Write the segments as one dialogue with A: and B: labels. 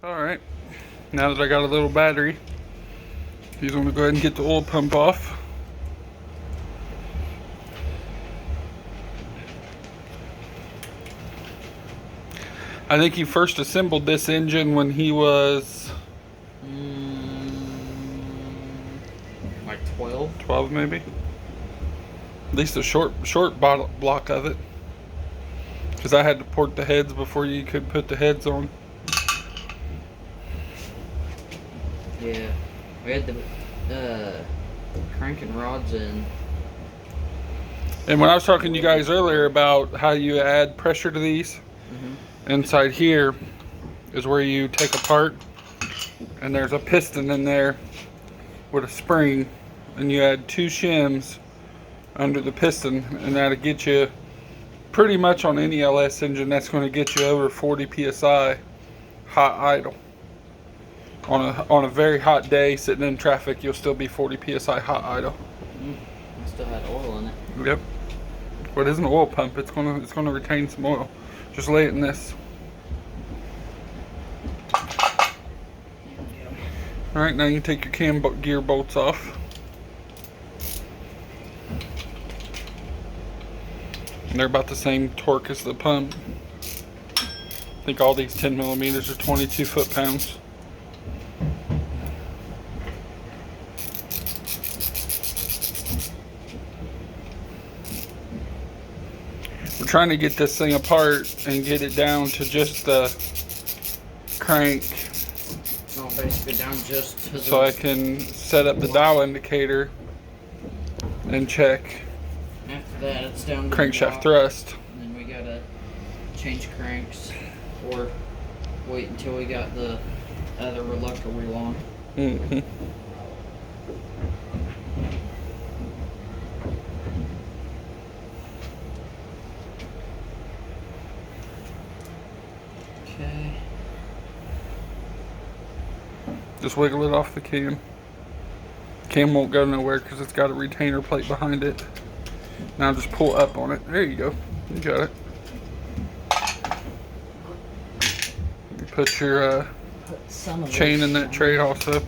A: Alright, now that I got a little battery, he's going to go ahead and get the oil pump off. I think he first assembled this engine when he was...
B: like 12?
A: 12 maybe. At least a short block of it. Because I had to port the heads before you could put the heads on.
B: Yeah, we had the cranking rods in.
A: And when I was talking to you guys earlier about how you add pressure to these, inside here is where you take apart, and there's a piston in there with a spring, and you add 2 shims under the piston, and that'll get you pretty much on any LS engine. That's going to get you over 40 psi hot idle. On a very hot day sitting in traffic, you'll still be 40 psi hot idle.
B: I still had oil in it.
A: Yep. Well, it is an oil pump. It's gonna retain some oil. Just lay it in this. All right, now you can take your cam gear bolts off. And they're about the same torque as the pump. I think all these 10 millimeters are 22 foot-pounds. We're trying to get this thing apart and get it down to just the crank.
B: No, basically down just to
A: so I can set up the dial indicator and check
B: after that it's down to
A: crankshaft thrust.
B: And then we gotta change cranks or wait until we got the other reluctor wheel on. Okay.
A: Just wiggle it off the cam. Cam won't go nowhere because it's got a retainer plate behind it. Now just pull up on it. There you go. You got it. You put your chain in that tray also.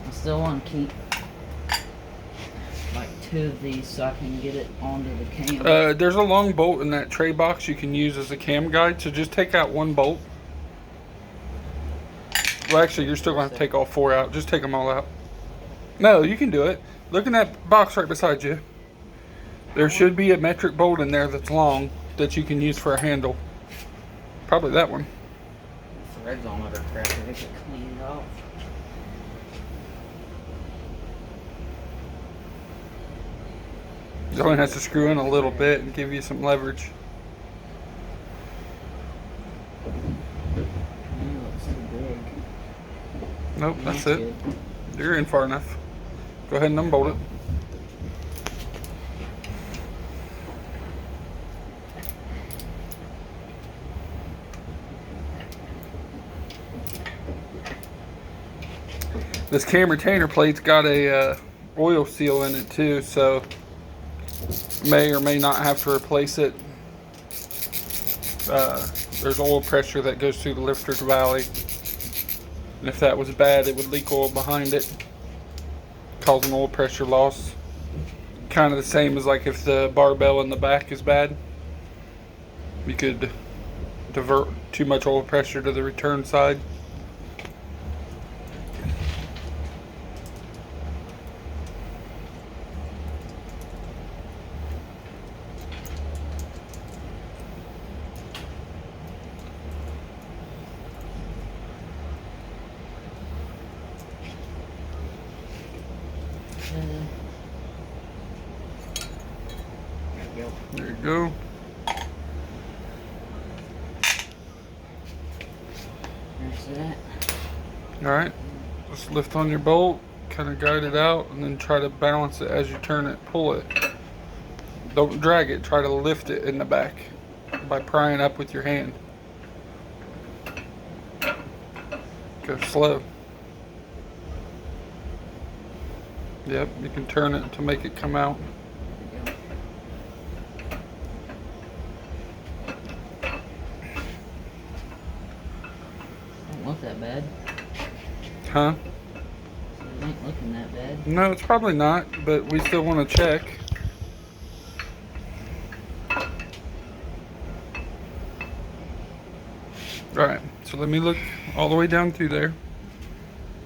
B: I still want to keep like 2 of these so I can get it onto the cam.
A: There's a long bolt in that tray box you can use as a cam guide, so just take out 1 bolt. Well, actually, you're still going to have to take all 4 out. Just take them all out. No, you can do it. Look in that box right beside you. There should be a metric bolt in there that's long that you can use for a handle. Probably that one.
B: Threads on it are crappy. They get cleaned off.
A: It only has to screw in a little bit and give you some leverage. Nope, that's it. You're in far enough. Go ahead and unbolt it. This cam retainer plate's got a oil seal in it too, so may or may not have to replace it. There's oil pressure that goes through the lifter's valley. And if that was bad, it would leak oil behind it, causing oil pressure loss. Kind of the same as like if the barbell in the back is bad. You could divert too much oil pressure to the return side. There you go.
B: There's that.
A: Alright, just lift on your bolt, kind of guide it out, and then try to balance it as you turn it, pull it. Don't drag it, try to lift it in the back by prying up with your hand. Go slow. Yep, you can turn it to make it come out.
B: look that bad.
A: Huh?
B: It ain't looking that bad.
A: No, it's probably not, but we still want to check. Alright, so let me look all the way down through there.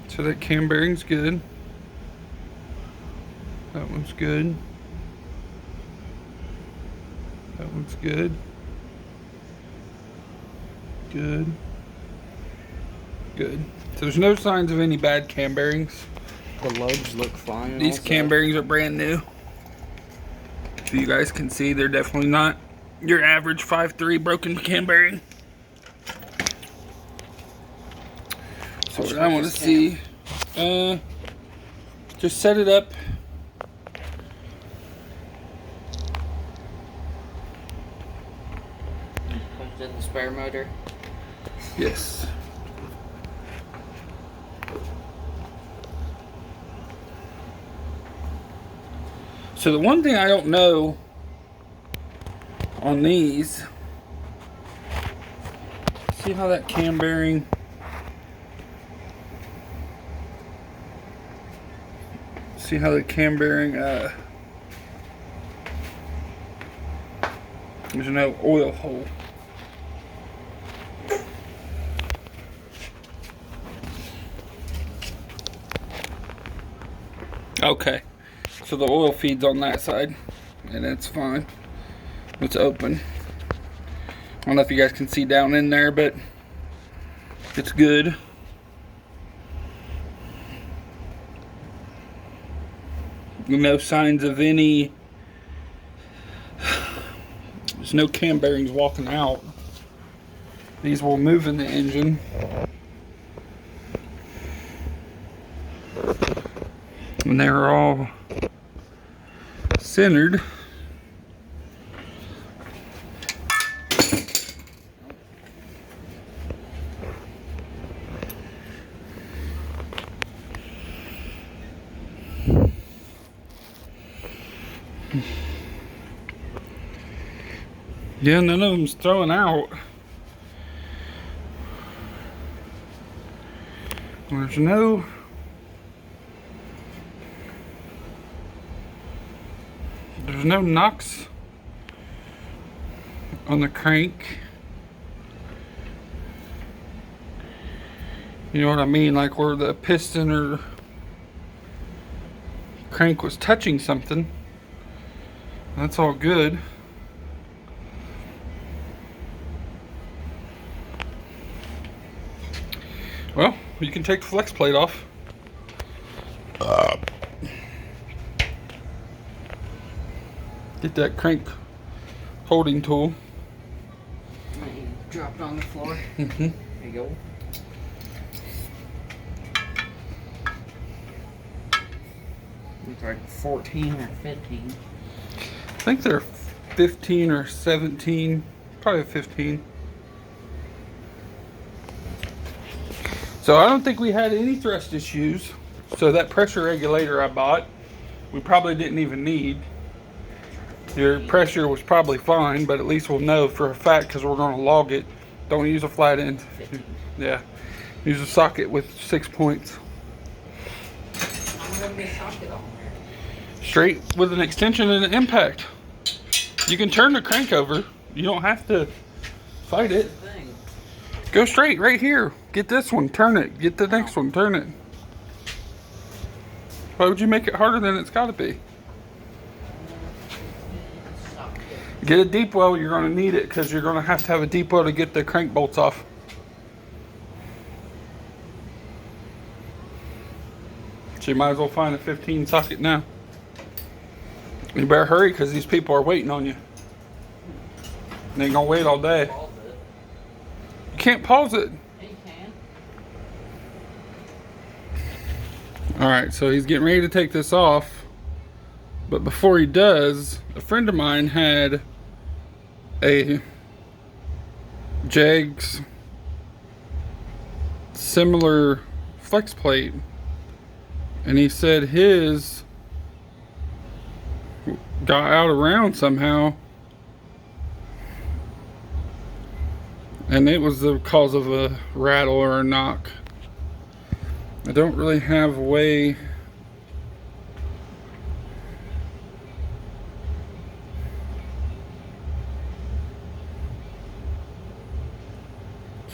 A: So that cam bearing's good. That one's good. That one's good. Good. Good. So there's no signs of any bad cam bearings.
B: The lobes look fine.
A: These cam bearings are brand new. So you guys can see they're definitely not your average 5.3 broken cam bearing. So what I want to see, just set it up.
B: Punched in the spare motor.
A: Yes. So the one thing I don't know on these, see how that cam bearing, see how the cam bearing, there's no oil hole. Okay, so the oil feeds on that side, and it's fine. It's open. I don't know if you guys can see down in there, but it's good. No signs of any, there's no cam bearings walking out. These will move in the engine. And they're all centered. Yeah, none of them's throwing out. There's no knocks on the crank. You know what I mean? Like where the piston or crank was touching something. That's all good. Well, you can take the flex plate off. Get that crank holding tool.
B: Drop it on the floor.
A: Mm-hmm.
B: There you go. It's like 14 or 15.
A: I think they're 15 or 17. Probably 15. So I don't think we had any thrust issues. So that pressure regulator I bought, we probably didn't even need. Your pressure was probably fine, but at least we'll know for a fact because we're going to log it. Don't use a flat end.
B: 15.
A: Yeah. Use a socket with 6 points.
B: I'm going to be a socket on there.
A: Straight with an extension and an impact. You can turn the crank over. You don't have to fight it. Go straight right here. Get this one, turn it. Get the next one, turn it. Why would you make it harder than it's got to be? Get a deep well, you're going to need it because you're going to have a deep well to get the crank bolts off. So you might as well find a 15 socket now. You better hurry because these people are waiting on you. They ain't going to wait all day. You can't pause it.
B: You can.
A: Alright, so he's getting ready to take this off. But before he does, a friend of mine had a Jags similar flex plate. And he said his got out around somehow. And it was the cause of a rattle or a knock. I don't really have a way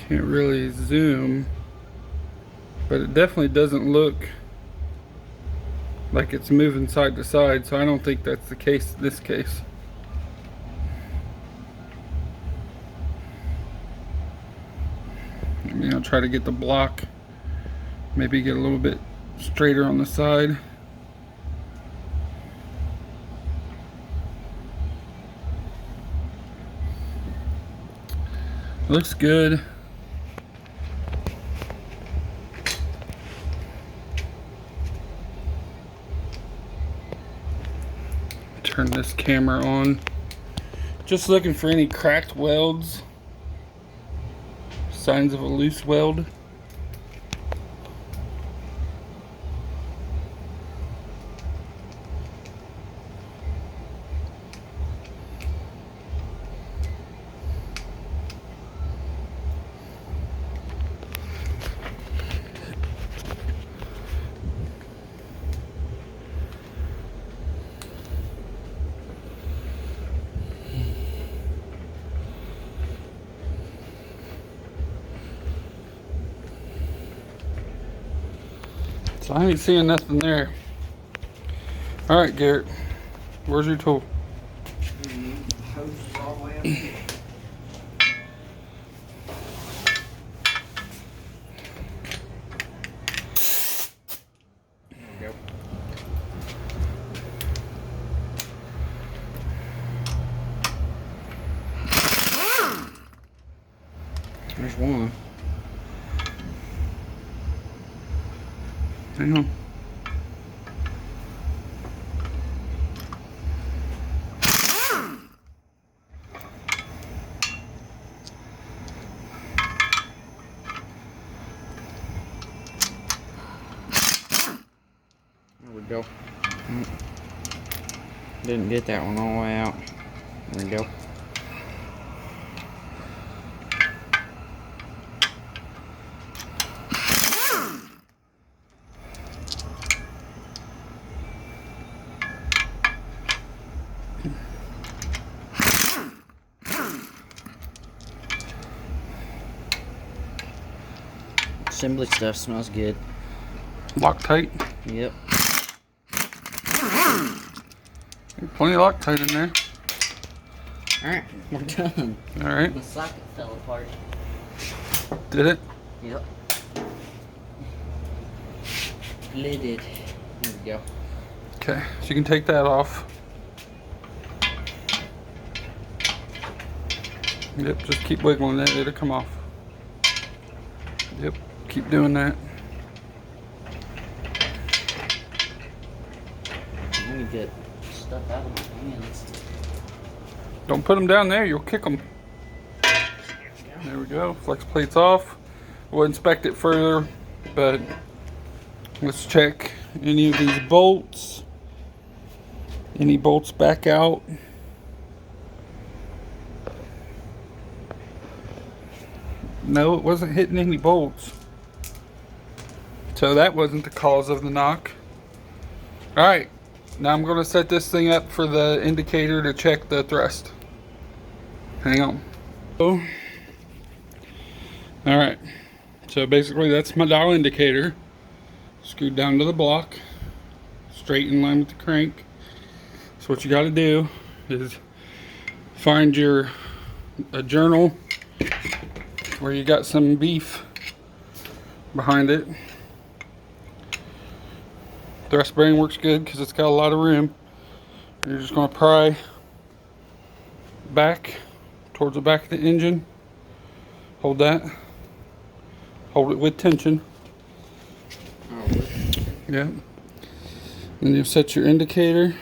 A: can't really zoom, but it definitely doesn't look like it's moving side to side, so I don't think that's the case in this case. I'll try to get the block, maybe get a little bit straighter on the side. Looks good. Turn this camera on. Just looking for any cracked welds, signs of a loose weld. So I ain't seeing nothing there. All right, Garrett, where's your tool?
B: Hose is all the way up here. There we go. There's one.
A: Hang on.
B: There we go. Didn't get that one all the way out. There we go. Assembly stuff smells good.
A: Loctite.
B: Yep.
A: Plenty of Loctite in there.
B: Alright, we're done.
A: Alright.
B: The socket fell apart.
A: Did it?
B: Yep. Lidded. There we go.
A: Okay, so you can take that off. Yep, just keep wiggling it, it'll come off. Yep, keep doing that.
B: Let me get stuff out of my hands.
A: Don't put them down there, you'll kick them. There we go, flex plate's off. We'll inspect it further, but let's check any of these bolts. Any bolts back out. No, it wasn't hitting any bolts. So that wasn't the cause of the knock. Alright, now I'm going to set this thing up for the indicator to check the thrust. Hang on. Oh. Alright, so basically that's my dial indicator. Screwed down to the block, straight in line with the crank. So what you got to do is find a journal where you got some beef behind it. Thrust bearing works good because it's got a lot of room. You're just going to pry back towards the back of the engine. Hold that. Hold it with tension. Yeah. Then you'll set your indicator.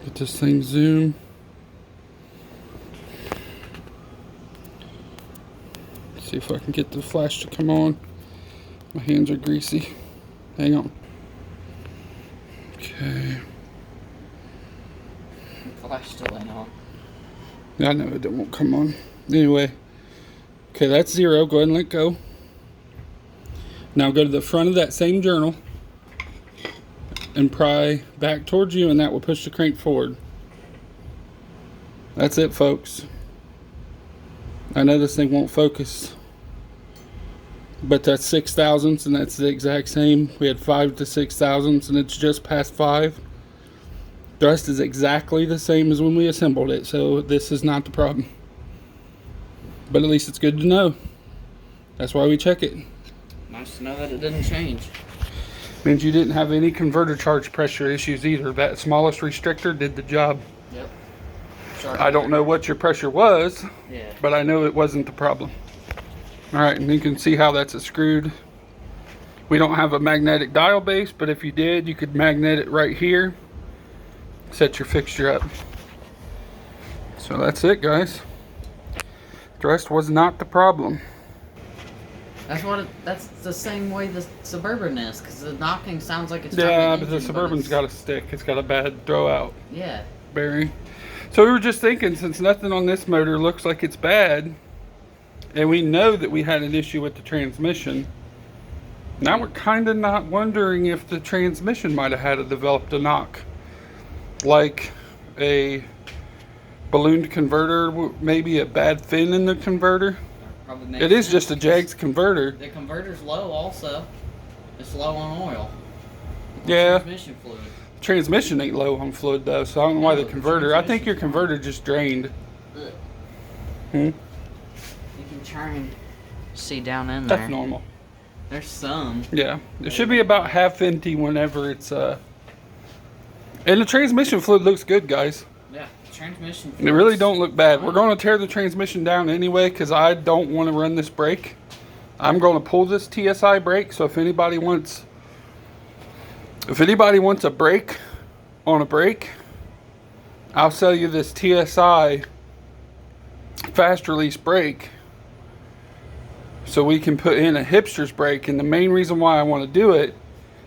A: Get this thing zoom. See if I can get the flash to come on. My hands are greasy. Hang on. Okay.
B: Flash still ain't on.
A: I know it won't come on. Anyway. Okay, that's 0. Go ahead and let go. Now go to the front of that same journal and pry back towards you, and that will push the crank forward. That's it, folks. I know this thing won't focus, but that's 6 thousandths, and that's the exact same. We had 5 to 6 thousandths, and it's just past 5. Thrust is exactly the same as when we assembled it, so this is not the problem. But at least it's good to know. That's why we check it.
B: Nice to know that it didn't change.
A: Means you didn't have any converter charge pressure issues either. That smallest restrictor did the job.
B: Yep.
A: I don't know what your pressure was,
B: yeah,
A: but I know it wasn't the problem. Alright, and you can see how that's screwed. We don't have a magnetic dial base, but if you did, you could magnet it right here. Set your fixture up. So that's it, guys. Thrust was not the problem.
B: That's the same way the Suburban is, because the knocking sounds like it's
A: Yeah,
B: turning
A: but the
B: engine,
A: Suburban's got a stick. It's got a bad throwout
B: yeah.
A: bearing. So we were just thinking, since nothing on this motor looks like it's bad, and we know that we had an issue with the transmission, now we're kind of not wondering if the transmission might have developed a knock. Like a ballooned converter, maybe a bad fin in the converter. It is just a Jag's converter.
B: The converter's low also. It's low on oil.
A: Yeah.
B: Transmission fluid.
A: Transmission ain't low on fluid though, so I don't know why the converter. I think your converter just drained.
B: You can try and see down in there.
A: That's normal.
B: There's some.
A: Yeah. It should be about half empty whenever it's and the transmission fluid looks good, guys.
B: Yeah, transmission
A: It
B: fluid.
A: really don't look bad. We're going to tear the transmission down anyway because I don't want to run this brake. I'm going to pull this TSI brake, so if anybody wants a brake on a brake, I'll sell you this TSI fast release brake so we can put in a hipster's brake. And the main reason why I want to do it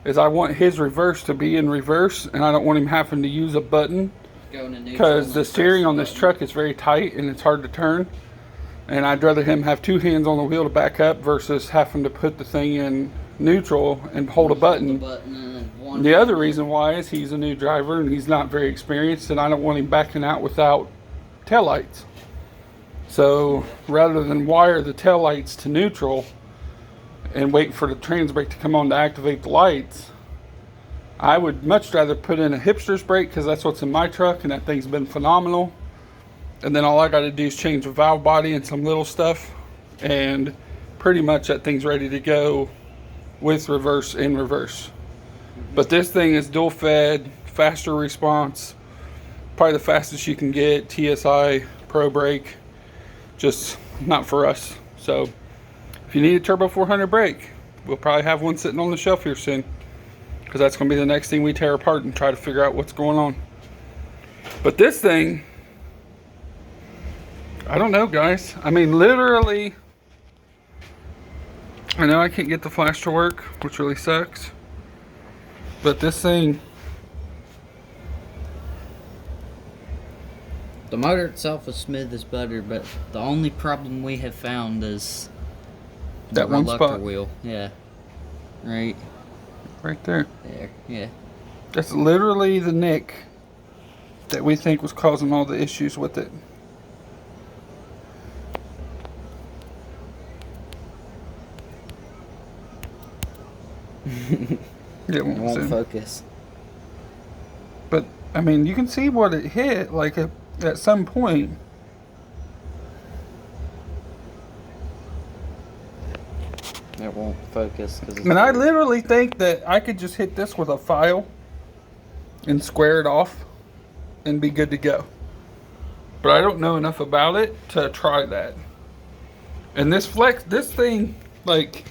A: is I want his reverse to be in reverse, and I don't want him having to use a button because the steering on this truck is very tight and it's hard to turn, and I'd rather him have 2 hands on the wheel to back up versus having to put the thing in neutral and hold a button. The other reason why is he's a new driver and he's not very experienced, and I don't want him backing out without taillights. So rather than wire the taillights to neutral and wait for the trans brake to come on to activate the lights, I would much rather put in a hipster's brake because that's what's in my truck, and that thing's been phenomenal. And then all I got to do is change the valve body and some little stuff, and pretty much that thing's ready to go with reverse in reverse. But this thing is dual fed, faster response, probably the fastest you can get. TSI Pro brake, just not for us. So if you need a turbo 400 brake, we'll probably have one sitting on the shelf here soon, because that's going to be the next thing we tear apart and try to figure out what's going on. But this thing, I don't know, guys. I mean, literally, I know I can't get the flash to work, which really sucks. But this thing,
B: the motor itself is smooth as butter, but the only problem we have found is
A: that one
B: reluctor
A: spot
B: wheel. Yeah. Right
A: there.
B: there. Yeah.
A: That's literally the nick that we think was causing all the issues with it. It won't
B: focus.
A: But I mean, you can see what it hit, like at some point.
B: It won't focus.
A: And I literally think that I could just hit this with a file and square it off and be good to go. But I don't know enough about it to try that. And this thing, like,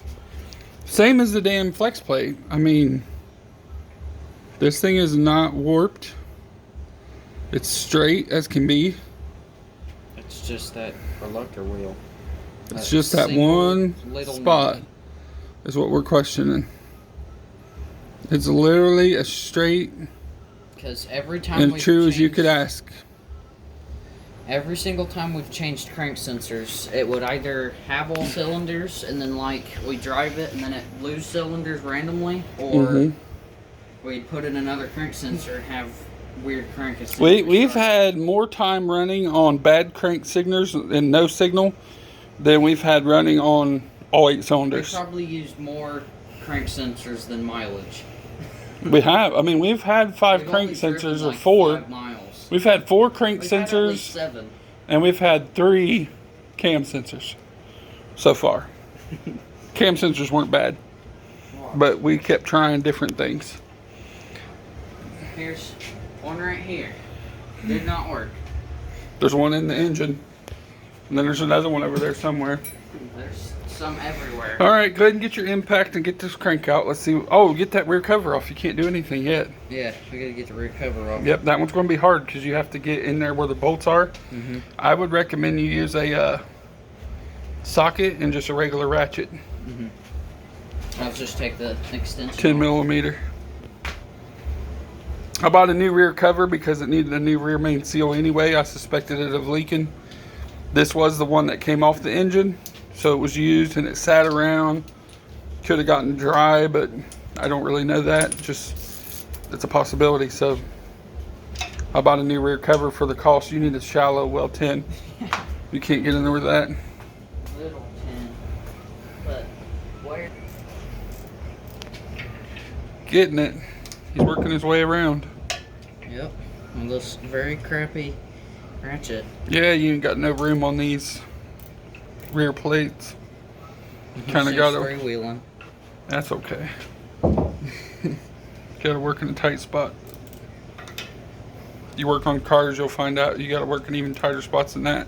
A: same as the damn flex plate. I mean, this thing is not warped. It's straight as can be.
B: It's just that reluctor wheel.
A: It's just that one spot is what we're questioning. It's literally as straight
B: because every time
A: and true as you could ask.
B: Every single time we've changed crank sensors, it would either have all cylinders and then like we drive it and then it lose cylinders randomly, or we'd put in another crank sensor and have weird crank.
A: We've had more time running on bad crank signals and no signal than we've had running on all 8 cylinders.
B: We probably used more crank sensors than mileage.
A: We have. I mean, we've had 5 crank sensors or 4.
B: 5 miles.
A: We've had 4 crank
B: We've had at
A: sensors,
B: least 7.
A: and we've had 3 cam sensors so far. Cam sensors weren't bad, but we kept trying different things.
B: Here's one right here. Did not work.
A: There's one in the engine, and then there's another one over there somewhere.
B: There's some everywhere.
A: All right, go ahead and get your impact and get this crank out. Let's see. Oh, get that rear cover off. You can't do anything yet.
B: Yeah, we gotta get the rear cover off.
A: Yep, that one's going to be hard because you have to get in there where the bolts are. I would recommend you use a socket and just a regular ratchet.
B: I'll just take the extension
A: 10
B: off.
A: millimeter. I bought a new rear cover because it needed a new rear main seal anyway. I suspected it of leaking. This was the one that came off the engine, so it was used and it sat around. Could have gotten dry, but I don't really know that. Just, it's a possibility. So I bought a new rear cover for the cost. You need a shallow well 10. You can't get in there with that.
B: Little 10, but where?
A: Getting it. He's working his way around.
B: Yep, on this very crappy ratchet.
A: Yeah, you ain't got no room on these rear plates. Kind of got to.
B: Freewheeling.
A: That's okay. Got to work in a tight spot. You work on cars, you'll find out you got to work in even tighter spots than that.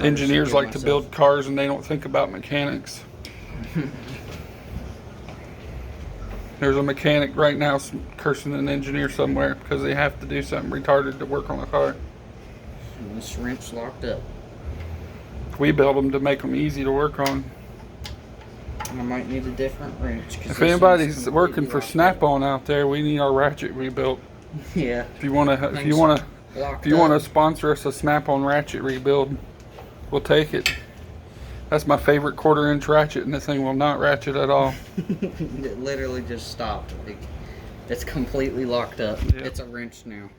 A: Engineers like to build cars and they don't think about mechanics. There's a mechanic right now cursing an engineer somewhere because they have to do something retarded to work on a car.
B: And this wrench locked up.
A: We build them to make them easy to work on.
B: I might need a different wrench.
A: If anybody's working for Snap-on out there, we need our ratchet rebuilt.
B: Yeah.
A: If you want to sponsor us a Snap-on ratchet rebuild, we'll take it. That's my favorite 1/4-inch ratchet, and this thing will not ratchet at all.
B: It literally just stopped. Like, it's completely locked up.
A: Yep.
B: It's a wrench now.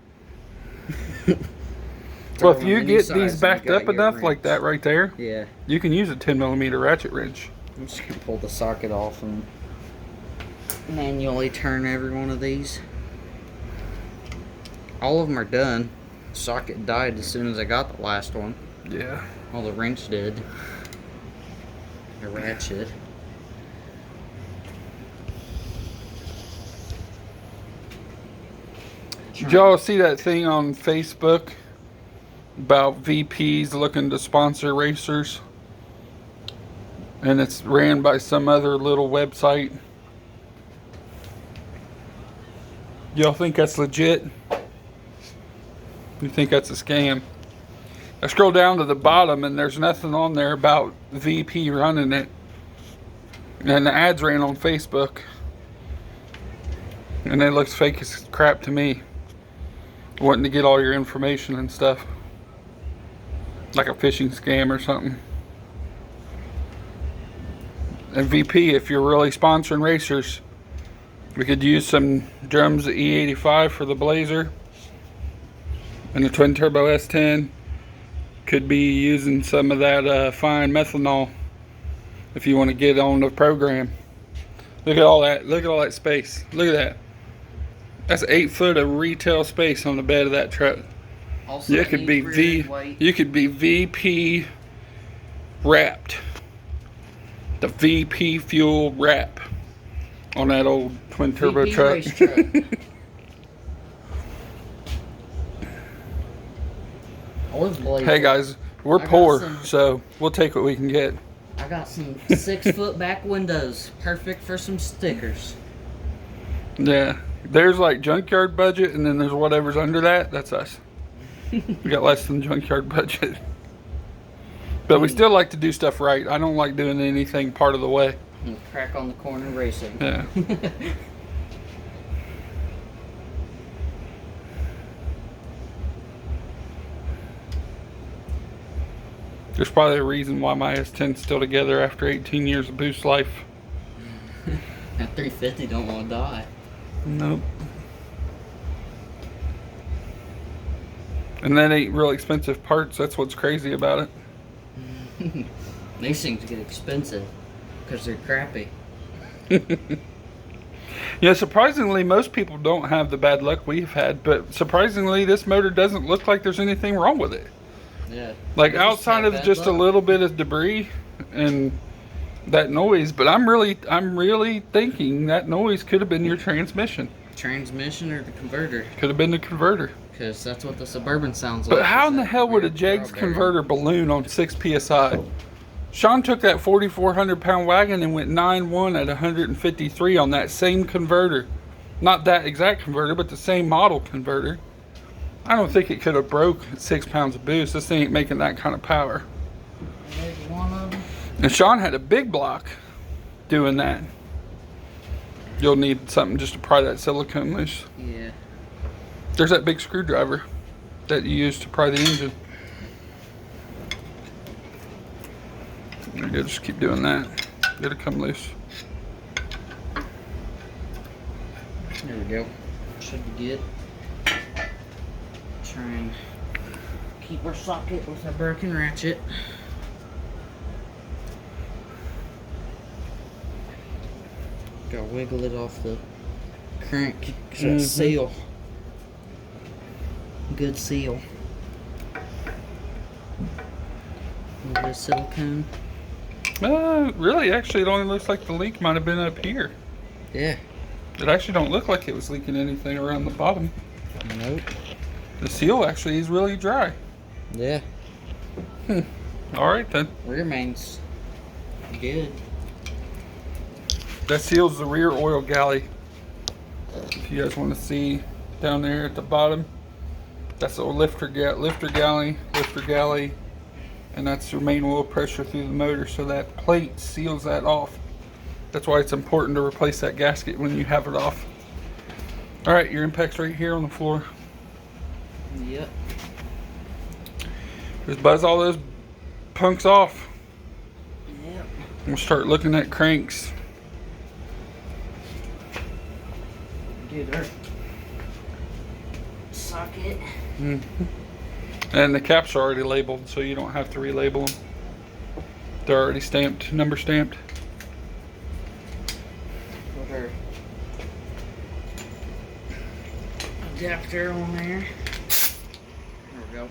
A: Well, if you get these backed up enough like that right there,
B: yeah,
A: you can use a 10 millimeter ratchet wrench.
B: I'm just gonna pull the socket off and manually turn every one of these. All of them are done. The socket died as soon as I got the last one.
A: Yeah.
B: Well, the wrench did. The ratchet.
A: Did y'all see that thing on Facebook about VPs looking to sponsor racers? And it's ran by some other little website. Y'all think that's legit? You think that's a scam? I scroll down to the bottom and there's nothing on there about VP running it. And the ads ran on Facebook. And it looks fake as crap to me. Wanting to get all your information and stuff. Like a phishing scam or something. And VP, if you're really sponsoring racers, we could use some drums at E85 for the Blazer. And the twin turbo S10. Could be using some of that fine methanol if you want to get on the program. Look at all that. Look at all that space. Look at that. That's 8 foot of retail space on the bed of that truck.
B: Also,
A: You could be VP wrapped. The VP fuel wrap on that old twin turbo
B: VP
A: truck.
B: race truck.
A: Hey guys, we're poor, so we'll take what we can get.
B: I got some 6 foot back windows, perfect for some stickers.
A: Yeah, there's like junkyard budget, and then there's whatever's under that. That's us. We got less than junkyard budget, but we still like to do stuff right. I don't like doing anything part of the way.
B: And crack on the corner racing.
A: Yeah. There's probably a reason why my S10's still together after 18 years of boost life.
B: At 350, don't want to die.
A: Nope. And that ain't real expensive parts. That's what's crazy about it.
B: These things get expensive because they're crappy.
A: Yeah, surprisingly, most people don't have the bad luck we've had, but surprisingly, this motor doesn't look like there's anything wrong with it.
B: Yeah.
A: Like outside of just a little bit of debris and that noise, but I'm really thinking that noise could have been your transmission.
B: Transmission or the converter?
A: Could have been the converter.
B: Because that's what the Suburban sounds like.
A: But how in the hell would a Jegs converter balloon on 6 psi? Sean took that 4,400 pound wagon and went 9.1 at 153 on that same converter. Not that exact converter, but the same model converter. I don't think it could have broke 6 pounds of boost. This thing ain't making that kind of power.
B: There's one of them.
A: And Sean had a big block doing that. You'll need something just to pry that silicone loose.
B: Yeah.
A: There's that big screwdriver that you use to pry the engine. There you go, just keep doing that. It'll come loose.
B: There we go. Should be good. Try and keep our socket with a broken ratchet. Gotta wiggle it off the crank. Cause that seal. Good seal. A little bit of silicone.
A: Really, actually, it only looks like the leak might have been up here.
B: Yeah.
A: It actually don't look like it was leaking anything around the bottom.
B: Nope.
A: The seal actually is really dry.
B: Yeah.
A: All right then.
B: Rear main's good.
A: That seals the rear oil galley. If you guys want to see down there at the bottom, that's the lifter galley, and that's your main oil pressure through the motor. So that plate seals that off. That's why it's important to replace that gasket when you have it off. All right, your impact's right here on the floor.
B: Yep.
A: Just buzz all those punks off.
B: Yep.
A: We'll start looking at cranks.
B: Get our socket.
A: And the caps are already labeled, so you don't have to relabel them. They're already stamped, number stamped.
B: Put our adapter on there. There we go.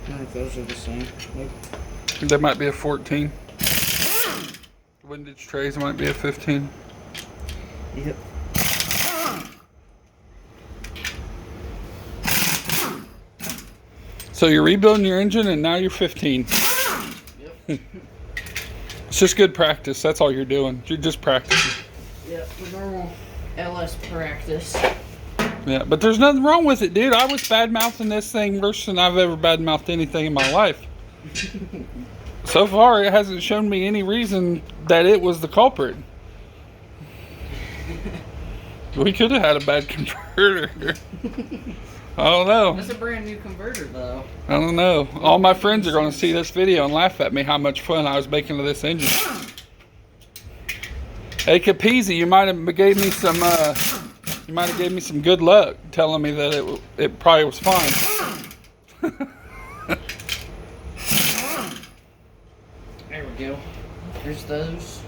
B: I don't know if those are the same. Nope.
A: That might be a 14. Windage trays might be a 15.
B: Yep.
A: So you're rebuilding your engine and now you're 15.
B: Yep.
A: It's just good practice. That's all you're doing. You're just practicing.
B: Yep. The normal LS practice.
A: Yeah, but there's nothing wrong with it, dude. I was bad-mouthing this thing worse than I've ever bad-mouthed anything in my life. So far, it hasn't shown me any reason that it was the culprit. We could have had a bad converter. I don't know.
B: That's a brand new converter, though.
A: I don't know. All my friends are going to see this video and laugh at me how much fun I was making to this engine. Hey, Capizzi, you might have gave me some. You might have gave me some good luck telling me that it probably was fine.
B: There we go. There's those.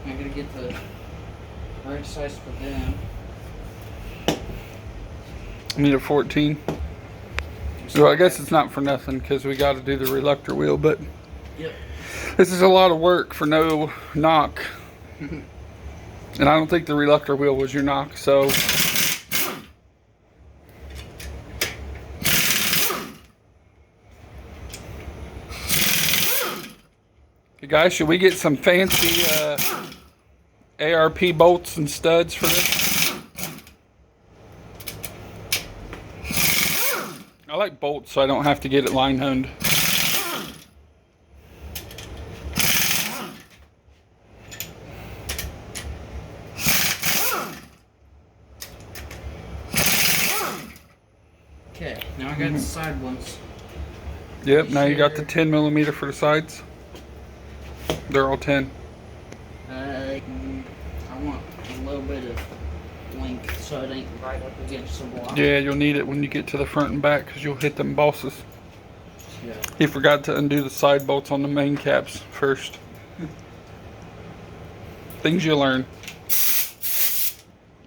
B: I'm gonna get the right size for them.
A: I need a 14. So I guess it's not for nothing because we got to do the reluctor wheel, but
B: Yep.
A: this is a lot of work for no knock. And I don't think the reluctor wheel was your knock, so. Hey guys, should we get some fancy ARP bolts and studs for this? I like bolts so I don't have to get it line honed.
B: side ones.
A: Yep, now you got the 10 millimeter for the sides. They're all 10.
B: I want a little bit of length so it ain't right up against the block.
A: Yeah, you'll need it when you get to the front and back because you'll hit them bosses.
B: Yeah.
A: He forgot to undo the side bolts on the main caps first. Things you learn.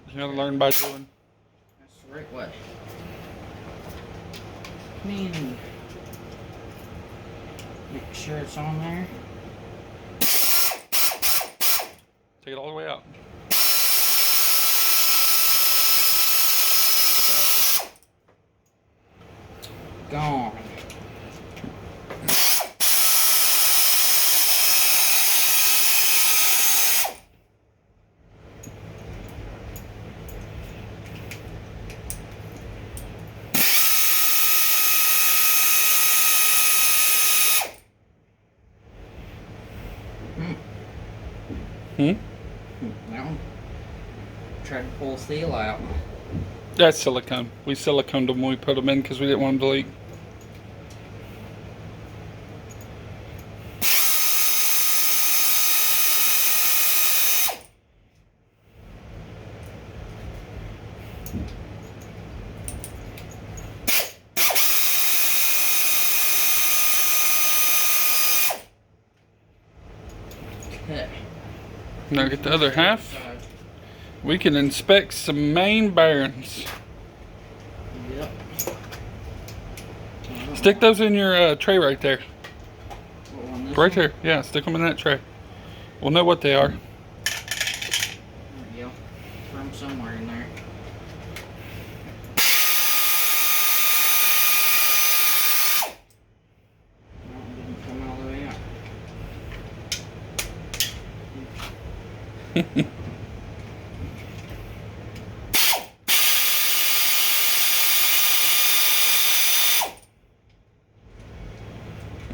A: You gotta learn by doing.
B: That's the right way. Man. Make sure it's on there.
A: Take it all the way out.
B: Gone. Now, try to pull steel out.
A: That's silicone. We siliconed them when we put them in because we didn't want them to leak.
B: Okay.
A: Now get the other half. We can inspect some main bearings.
B: Yep.
A: Stick those in your tray right there. Right
B: One?
A: there. Yeah, stick them in that tray. We'll know what they are.
B: There we go. Throw them somewhere in there. No, it didn't come all the way out.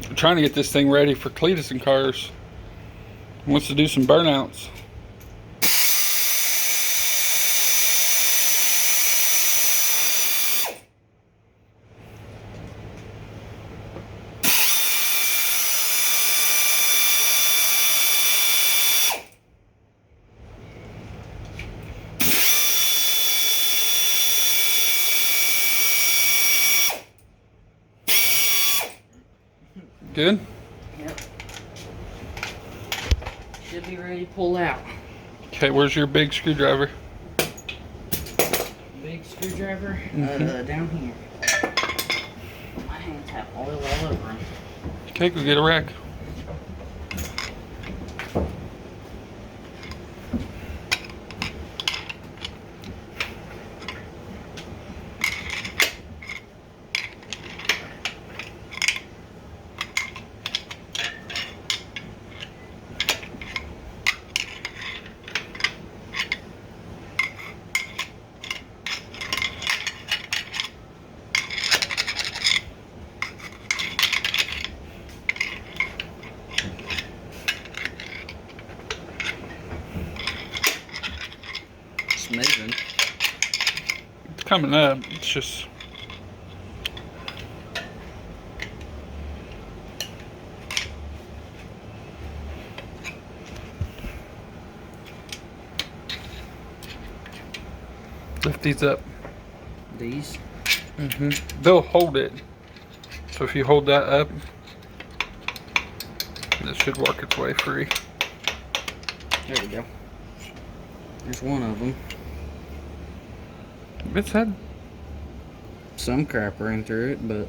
A: We're trying to get this thing ready for Cletus and cars. He wants to do some burnouts. Good?
B: Yep. Should be ready to pull out.
A: Okay, where's your big screwdriver?
B: Big screwdriver? Down here. My hands have oil all over them.
A: Okay, go get a rack.
B: It's moving.
A: It's coming up. It's just... Lift these up.
B: These?
A: They'll hold it. So if you hold that up, this should work its way free.
B: There we go. There's one of them.
A: It's had...
B: Some crap ran through it, but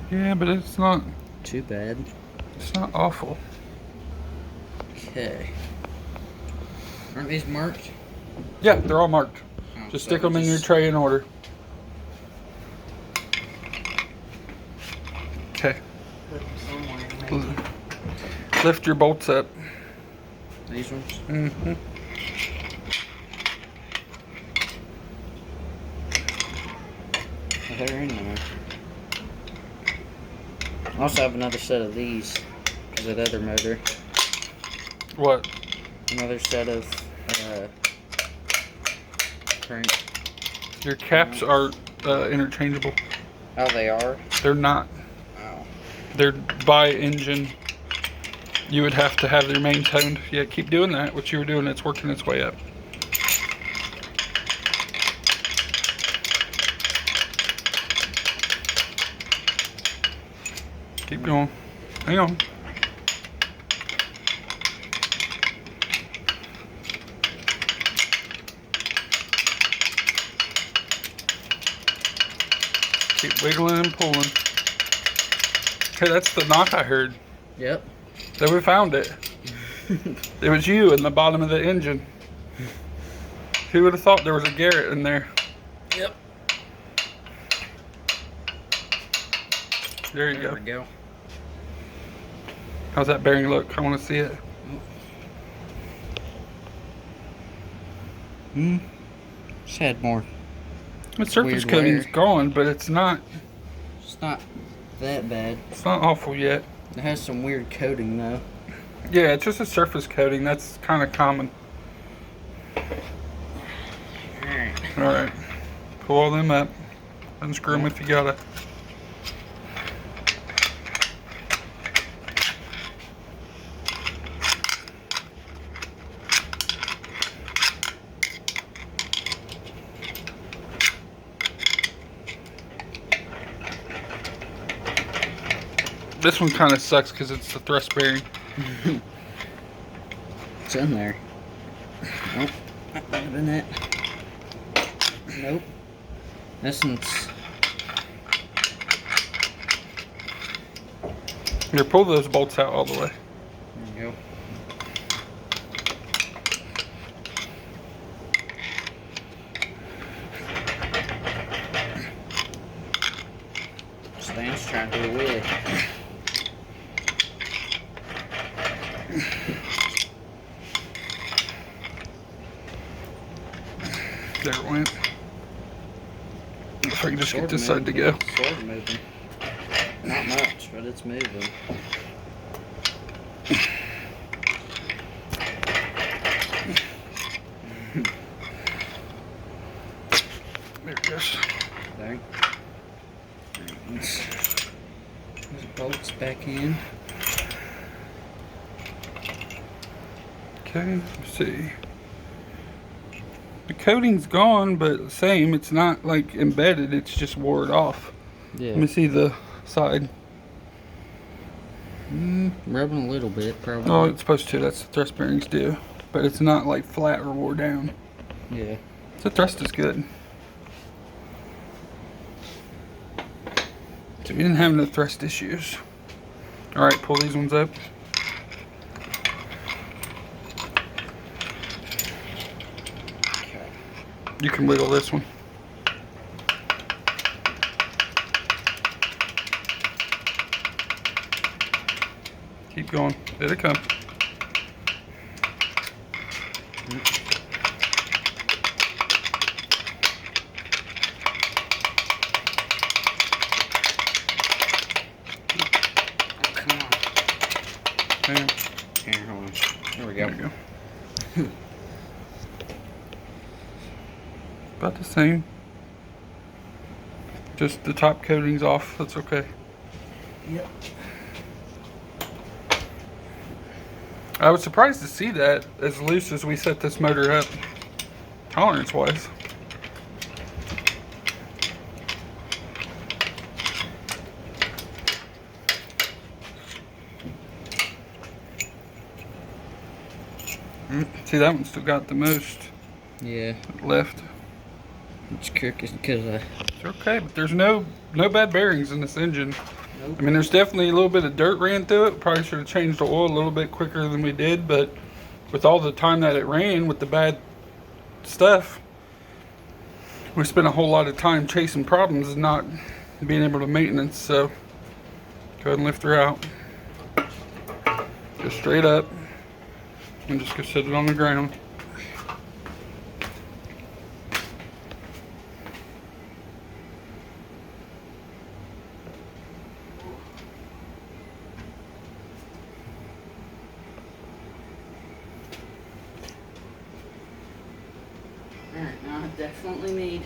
A: Yeah, but it's not...
B: too bad.
A: It's not awful.
B: Okay. Aren't these marked?
A: Yeah, they're all marked.
B: Oh,
A: Just
B: so
A: stick them in your
B: just-
A: tray in order. Okay.
B: Put them somewhere, maybe.
A: Lift your bolts up.
B: These ones? They're in there. I also have another set of these because of the other motor.
A: What?
B: Another set of crank.
A: Your caps are interchangeable.
B: Oh, they are?
A: They're not.
B: Oh.
A: They're by engine. You would have to have your mains honed. Yeah, keep doing that. What you were doing, it's working its way up. Keep going. Hang on. Keep wiggling and pulling. Hey, that's the knock I heard.
B: Yep.
A: Then we found it. It was you in the bottom of the engine. Who would have thought there was a Garrett in there?
B: Yep.
A: There you
B: There we go.
A: How's that bearing look? I want to see it.
B: Just had more.
A: The surface
B: Weird
A: coating's
B: wear.
A: gone, but it's not
B: It's not that bad.
A: it's not awful yet.
B: It has some weird coating though.
A: Yeah, it's just a surface coating. That's kind of common.
B: Alright.
A: Alright. Pull all them up. Unscrew them if you gotta. This one kind of sucks because it's the thrust bearing.
B: It's in there. Nope. Not grabbing it. Nope. This one's...
A: Here, pull those bolts out all the way.
B: There you go. Stan's trying to do a wheel.
A: There it went. If I can just get this
B: Sort
A: side
B: of
A: to go.
B: Sort of moving. Not much, but it's moving.
A: There it goes.
B: There. Those bolts back in.
A: Okay, let's see. The coating's gone, but same. It's not like embedded. It's just wore it off.
B: Yeah.
A: Let me see the side.
B: Rubbing a little bit, probably.
A: Oh, it's supposed to. That's the thrust bearings do. But it's not like flat or wore down.
B: Yeah.
A: The thrust is good. So we didn't have no thrust issues. All right, pull these ones up.
B: Okay.
A: You can wiggle this one. Keep going. It'll come.
B: Come on.
A: Hang on.
B: Here, hold on. There we
A: There
B: go.
A: we go. About the same. Just the top coating's off. That's okay.
B: Yep.
A: I was surprised to see that as loose as we set this motor up, tolerance wise. See, that one still got the most
B: Yeah.
A: left.
B: It's crooked because
A: It's okay, but there's no bad bearings in this engine.
B: Nope.
A: I mean, there's definitely a little bit of dirt ran through it. Probably should have changed the oil a little bit quicker than we did, but with all the time that it ran with the bad stuff, we spent a whole lot of time chasing problems and not being able to maintenance. So go ahead and lift her out. Go straight up and just go sit it on the ground.
B: Alright, now I definitely need